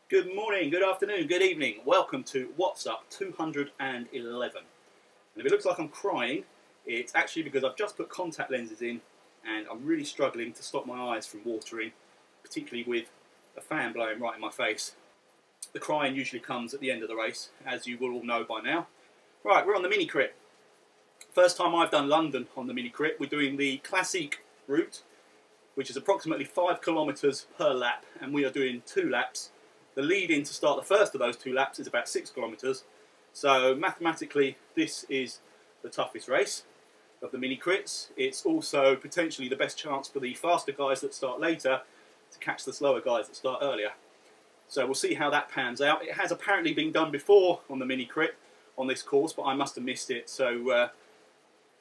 Good morning, good afternoon, good evening. Welcome to What's Up 211. And if it looks like I'm crying, it's actually because I've just put contact lenses in and I'm really struggling to stop my eyes from watering, particularly with a fan blowing right in my face. The crying usually comes at the end of the race, as you will all know by now. Right, we're on the mini crit. First time I've done London on the mini crit. We're doing the classic route, which is approximately 5 kilometers per lap, and we are doing 2 laps. The lead in to start the first of those 2 laps is about 6 kilometers. So mathematically, this is the toughest race of the mini crits. It's also potentially the best chance for the faster guys that start later to catch the slower guys that start earlier. So we'll see how that pans out. It has apparently been done before on the mini crit on this course, but I must have missed it. So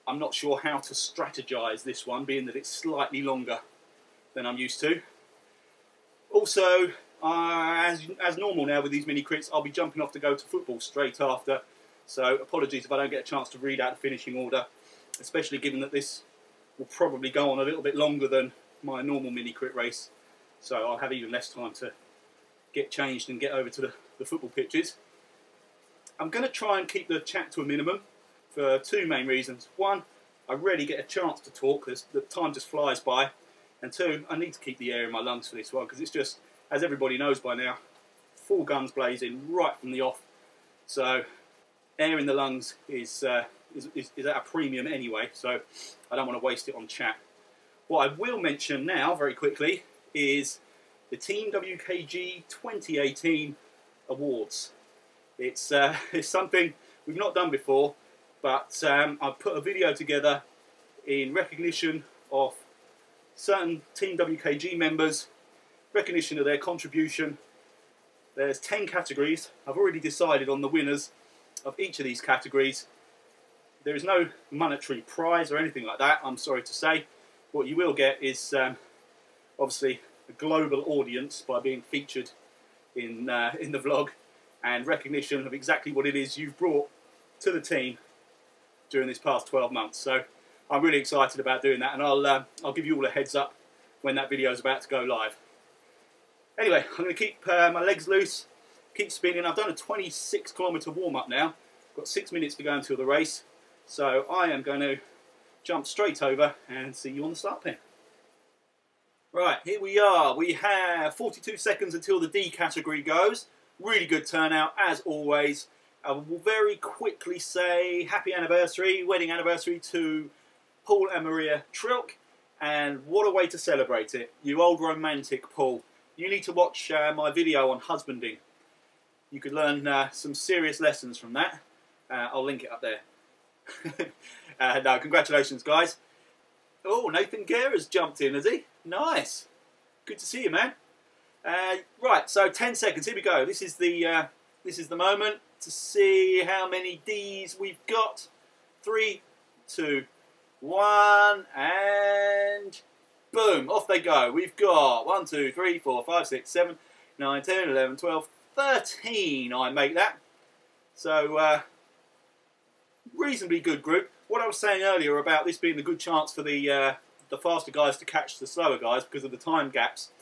I'm not sure how to strategize this one, being that it's slightly longer than I'm used to. Also, as normal now with these mini crits, I'll be jumping off to go to football straight after. So apologies if I don't get a chance to read out the finishing order, especially given that this will probably go on a little bit longer than my normal mini crit race. So I'll have even less time to get changed and get over to the football pitches. I'm going to try and keep the chat to a minimum for 2 main reasons. 1, I rarely get a chance to talk, the time just flies by. And 2, I need to keep the air in my lungs for this one, because it's just, as everybody knows by now, full guns blazing right from the off. So air in the lungs is at a premium anyway, so I don't want to waste it on chat. What I will mention now, very quickly, is the Team WKG 2018 Awards. It's something we've not done before, but I've put a video together in recognition of certain Team WKG members, recognition of their contribution. There's 10 categories. I've already decided on the winners of each of these categories. There is no monetary prize or anything like that, I'm sorry to say. What you will get is obviously a global audience by being featured in the vlog, and recognition of exactly what it is you've brought to the team during this past 12 months. So I'm really excited about doing that, and I'll give you all a heads up when that video is about to go live. Anyway, I'm going to keep my legs loose, keep spinning. I've done a 26 kilometer warm-up now. I've got 6 minutes to go until the race, so I am going to jump straight over and see you on the start pin. Right, here we are. We have 42 seconds until the D category goes. Really good turnout, as always. I will very quickly say happy anniversary, wedding anniversary to Paul and Maria Trilk, and what a way to celebrate it. You old romantic, Paul. You need to watch my video on husbanding. You could learn some serious lessons from that. I'll link it up there. No, congratulations, guys. Oh, Nathan Guerra's jumped in, has he? Nice. Good to see you, man. Right, so 10 seconds. Here we go. This is the moment to see how many D's we've got. 3, 2, 1, and boom, off they go. We've got 1, 2, 3, 4, 5, 6, 7, 9, 10, 11, 12, 13. I make that. So reasonably good group. What I was saying earlier about this being the good chance for the faster guys to catch the slower guys because of the time gaps,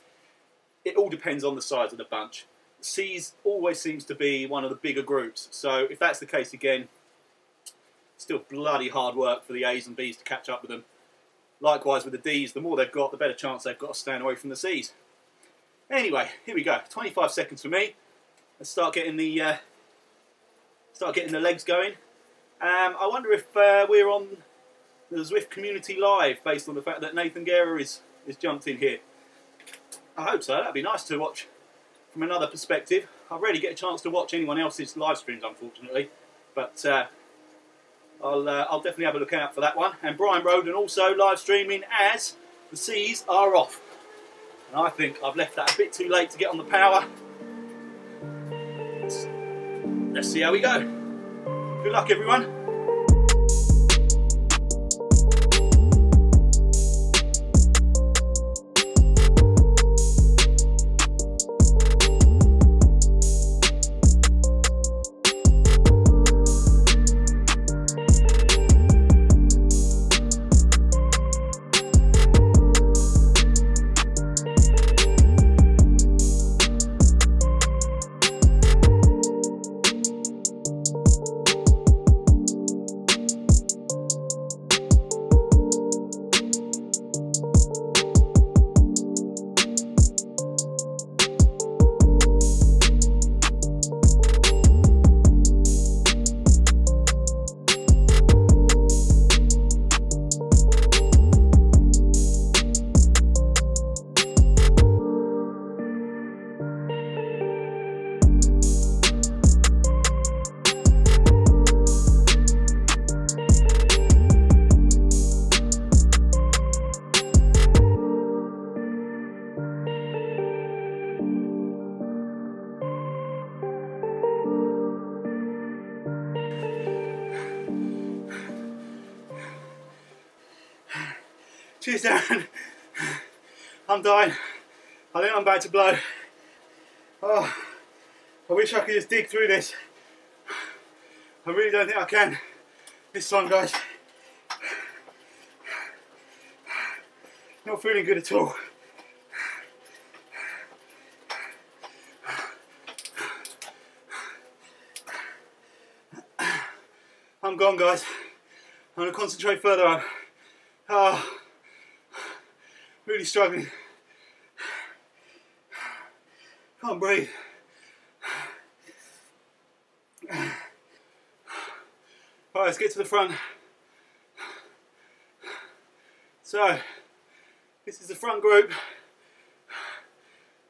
it all depends on the size of the bunch. C's always seems to be one of the bigger groups, so if that's the case again, still bloody hard work for the A's and B's to catch up with them. Likewise with the D's, the more they've got, the better chance they've got to stand away from the C's. Anyway, here we go. 25 seconds for me. Let's start getting the legs going. I wonder if we're on the Zwift Community Live based on the fact that Nathan Guerra is jumped in here. I hope so. That'd be nice to watch from another perspective. I rarely get a chance to watch anyone else's live streams, unfortunately, but I'll definitely have a look out for that one. And Brian Roden also live streaming as the C's are off. And I think I've left that a bit too late to get on the power. Let's see how we go. Good luck, everyone. Cheers, Darren. I'm dying. I think I'm about to blow. Oh, I wish I could just dig through this. I really don't think I can this time, guys. Not feeling good at all. I'm gone, guys. I'm going to concentrate further on. Oh, really struggling. Can't breathe. Right, let's get to the front. So, this is the front group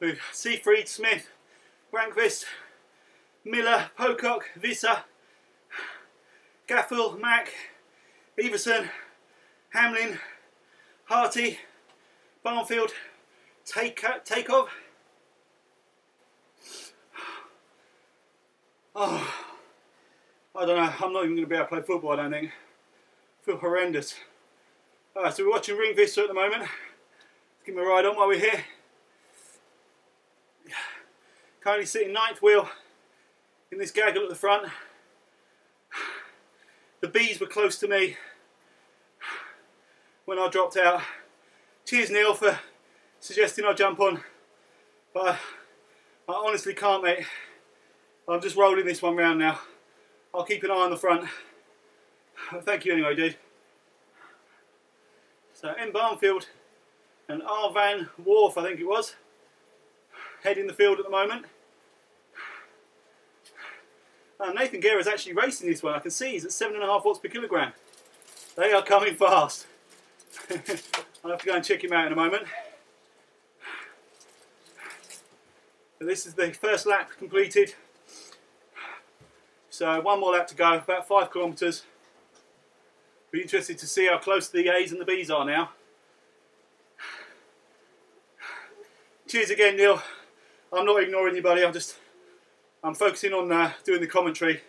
with Seafried, Smith, Granqvist, Miller, Pocock, Visser, Gaffel, Mack, Everson, Hamlin, Harty, Barnfield, Takeoff. Oh, I don't know, I'm not even going to be able to play football, I don't think. I feel horrendous. Alright, so we're watching Ring Vista at the moment. Let's give him a ride on while we're here. Currently sitting 9th wheel in this gaggle at the front. The bees were close to me when I dropped out. Cheers, Neil, for suggesting I jump on. But I honestly can't, mate. I'm just rolling this one round now. I'll keep an eye on the front. Thank you anyway, dude. So M. Barnfield and R. Van Wharf, I think it was, heading the field at the moment. Nathan Guerra's actually racing this one. I can see he's at 7.5 watts per kilogram. They are coming fast. I'll have to go and check him out in a moment. So this is the first lap completed. So one more lap to go, about 5 kilometres. Be interested to see how close the A's and the B's are now. Cheers again, Neil. I'm not ignoring you, buddy. I'm focusing on doing the commentary.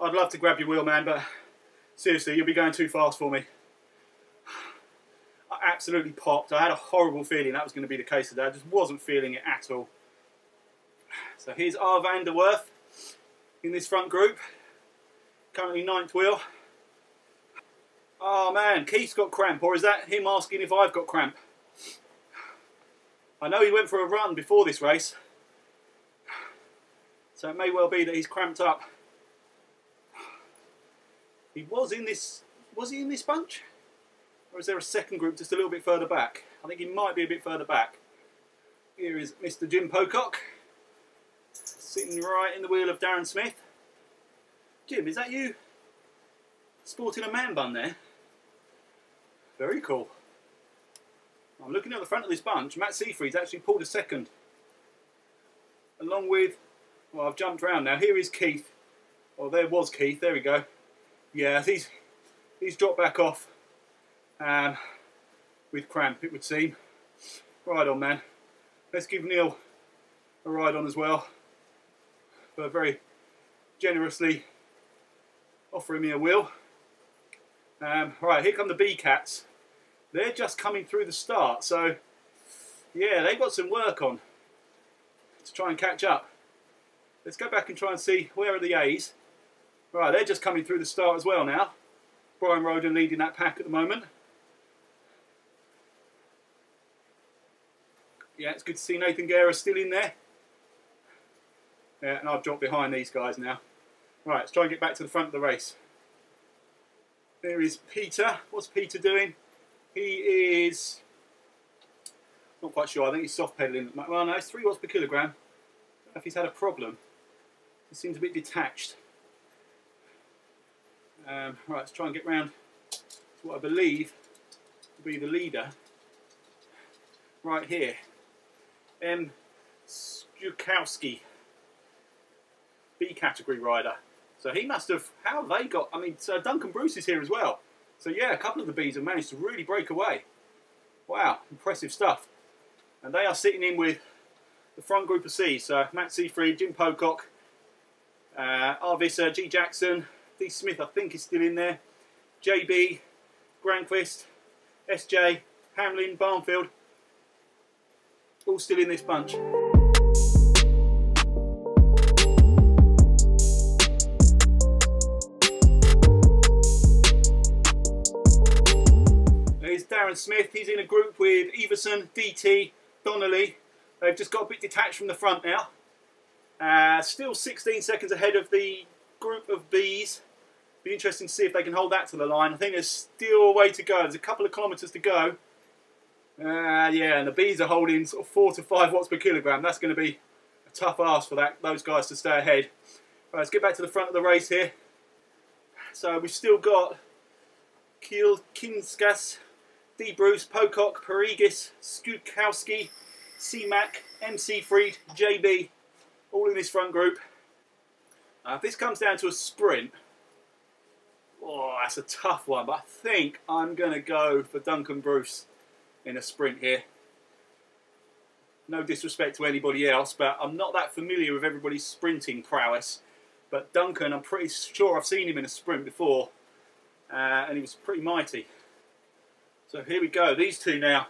I'd love to grab your wheel, man, but seriously, you'll be going too fast for me. I absolutely popped. I had a horrible feeling that was going to be the case today. I just wasn't feeling it at all. So here's R. Van der Werf in this front group. Currently 9th wheel. Oh man, Keith's got cramp, or is that him asking if I've got cramp? I know he went for a run before this race, so it may well be that he's cramped up. He was in this he in this bunch? Or is there a second group just a little bit further back? I think he might be a bit further back. Here is Mr. Jim Pocock, sitting right in the wheel of Darren Smith. Jim, is that you sporting a man bun there? Very cool. I'm looking at the front of this bunch. Matt Seafried's actually pulled a second. Along with, well, I've jumped around now. Here is Keith. Well, there was Keith. There we go. Yeah, he's dropped back off with cramp, it would seem. Right on, man. Let's give Neil a ride on as well, for very generously offering me a wheel. Right, here come the B cats. They're just coming through the start, so yeah, they've got some work on to try and catch up. Let's go back and try and see where are the A's. Right, they're just coming through the start as well now. Brian Roden leading that pack at the moment. Yeah, it's good to see Nathan Guerra still in there. Yeah, and I've dropped behind these guys now. Right, let's try and get back to the front of the race. There is Peter. What's Peter doing? He is not quite sure. I think he's soft pedaling. Well, no, it's 3 watts per kilogram. I don't know if he's had a problem. He seems a bit detached. Right, let's try and get round to what I believe will be the leader. Right here. M. Stukowski. B category rider. So he must have, how have they got, I mean, so Duncan Bruce is here as well. So yeah, a couple of the Bs have managed to really break away. Wow, impressive stuff. And they are sitting in with the front group of Cs. So Matt Seafried, Jim Pocock, R. Visser, G. Jackson, D. Smith I think is still in there, JB, Granqvist, SJ, Hamlin, Barnfield, all still in this bunch. There's Darren Smith, he's in a group with Everson, DT, Donnelly. They've just got a bit detached from the front now. Still 16 seconds ahead of the group of Bs. Be interesting to see if they can hold that to the line. I think there's still a way to go. There's a couple of kilometres to go. Yeah, and the Bs are holding sort of 4 to 5 watts per kilogram. That's going to be a tough ask for those guys to stay ahead. Right, let's get back to the front of the race here. So we've still got Kiel, Kinskas, D. Bruce, Pocock, Parigis, Skukowski, C-Mac, MC Fried, JB, all in this front group. If this comes down to a sprint, oh, that's a tough one, but I think I'm going to go for Duncan Bruce in a sprint here. No disrespect to anybody else, but I'm not that familiar with everybody's sprinting prowess. But Duncan, I'm pretty sure I've seen him in a sprint before, and he was pretty mighty. So here we go, these two now,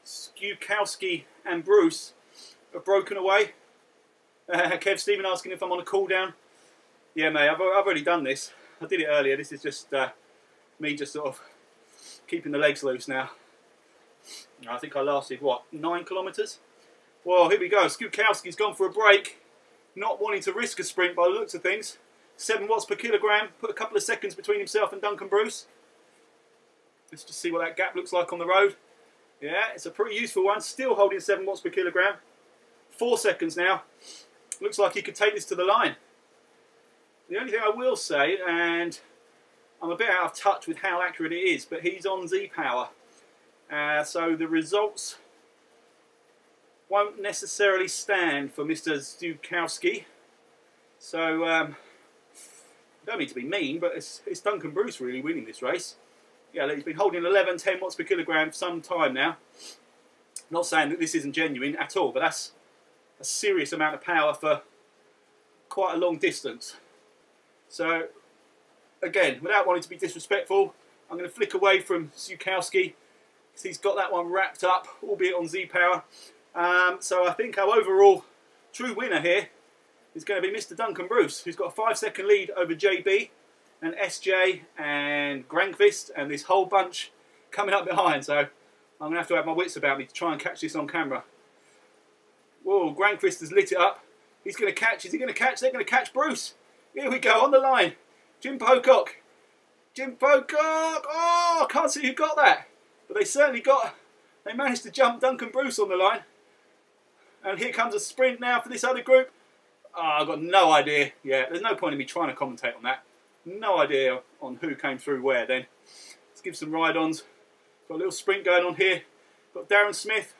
Skukowski and Bruce, have broken away. Kev Stephen asking if I'm on a cool down. Yeah, mate, I've already done this. I did it earlier. This is just me just sort of keeping the legs loose now. I think I lasted, what, 9 kilometres? Well, here we go. Skukowski's gone for a break. Not wanting to risk a sprint by the looks of things. 7 watts per kilogram. Put a couple of seconds between himself and Duncan Bruce. Let's just see what that gap looks like on the road. Yeah, it's a pretty useful one. Still holding 7 watts per kilogram. 4 seconds now. Looks like he could take this to the line. The only thing I will say, and I'm a bit out of touch with how accurate it is, but he's on Z-Power. So the results won't necessarily stand for Mr. Zukowski. So, I don't mean to be mean, but it's Duncan Bruce really winning this race. Yeah, he's been holding 11, 10 watts per kilogram for some time now. Not saying that this isn't genuine at all, but that's a serious amount of power for quite a long distance. So, again, without wanting to be disrespectful, I'm going to flick away from Zukowski because he's got that one wrapped up, albeit on Z-Power. So I think our overall true winner here is going to be Mr. Duncan Bruce, who's got a 5-second lead over JB and SJ and Grankvist and this whole bunch coming up behind. So I'm going to have my wits about me to try and catch this on camera. Whoa, Grankvist has lit it up. He's going to catch. Is he going to catch? They're going to catch Bruce. Here we go, on the line. Jim Pocock. Jim Pocock. Oh, I can't see who got that. But they certainly got, they managed to jump Duncan Bruce on the line. And here comes a sprint now for this other group. Oh, I've got no idea. Yeah, there's no point in me trying to commentate on that. No idea on who came through where then. Let's give some ride-ons. Got a little sprint going on here. Got Darren Smith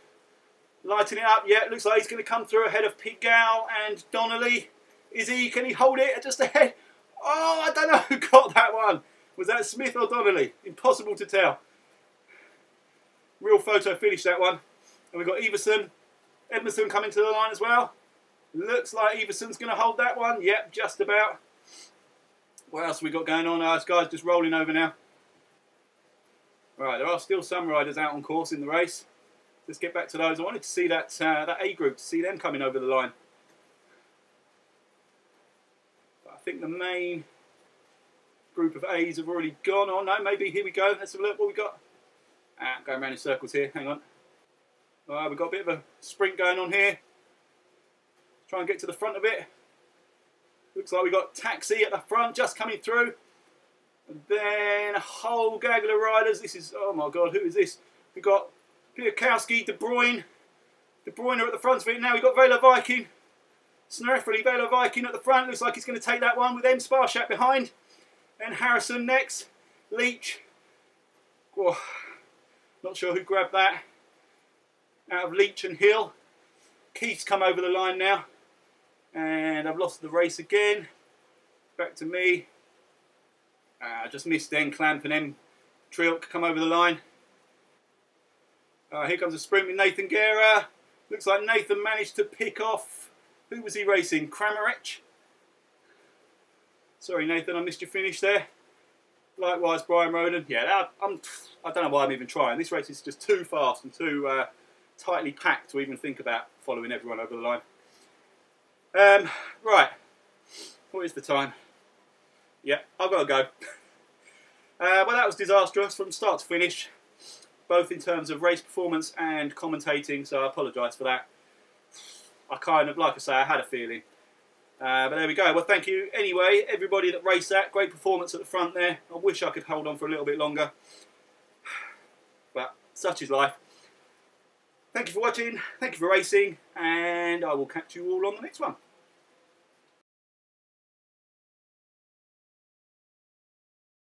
lighting it up. Yeah, it looks like he's going to come through ahead of Pigal and Donnelly. Is he? Can he hold it just ahead? Oh, I don't know who got that one. Was that Smith or Donnelly? Impossible to tell. Real photo finish, that one. And we've got Edmondson coming to the line as well. Looks like Everson's going to hold that one. Yep, just about. What else have we got going on? This guy's just rolling over now. Right, there are still some riders out on course in the race. Let's get back to those. I wanted to see that A group, to see them coming over the line. But I think the main group of A's have already gone on. No, maybe, here we go. Let's have a look what we got. Going around in circles here, hang on. We've got a bit of a sprint going on here. Try and get to the front of it. Looks like we've got Taxi at the front, just coming through. And then a whole gaggle of riders. This is, oh my God, who is this? We've got Piakowski, De Bruyne. De Bruyne at the front of it now. We've got Vela Viking. Snurfrely, Vela Viking at the front. Looks like he's going to take that one with M. Sparshat behind. Then Harrison next. Leach. Oh, not sure who grabbed that. Out of Leach and Hill. Keith's come over the line now. And I've lost the race again. Back to me. I just missed then Clamp and M. Trilk come over the line. Here comes a sprint with Nathan Guerra. Looks like Nathan managed to pick off, who was he racing? Kramarich? Sorry Nathan, I missed your finish there. Likewise, Brian Roden. Yeah, I don't know why I'm even trying. This race is just too fast and too tightly packed to even think about following everyone over the line. Right, what is the time? Yeah, I've got to go. Well, that was disastrous from start to finish, both in terms of race performance and commentating, so I apologise for that. I kind of, like I say, I had a feeling. But there we go. Well, thank you anyway, everybody that raced that. Great performance at the front there. I wish I could hold on for a little bit longer. But such is life. Thank you for watching. Thank you for racing. And I will catch you all on the next one.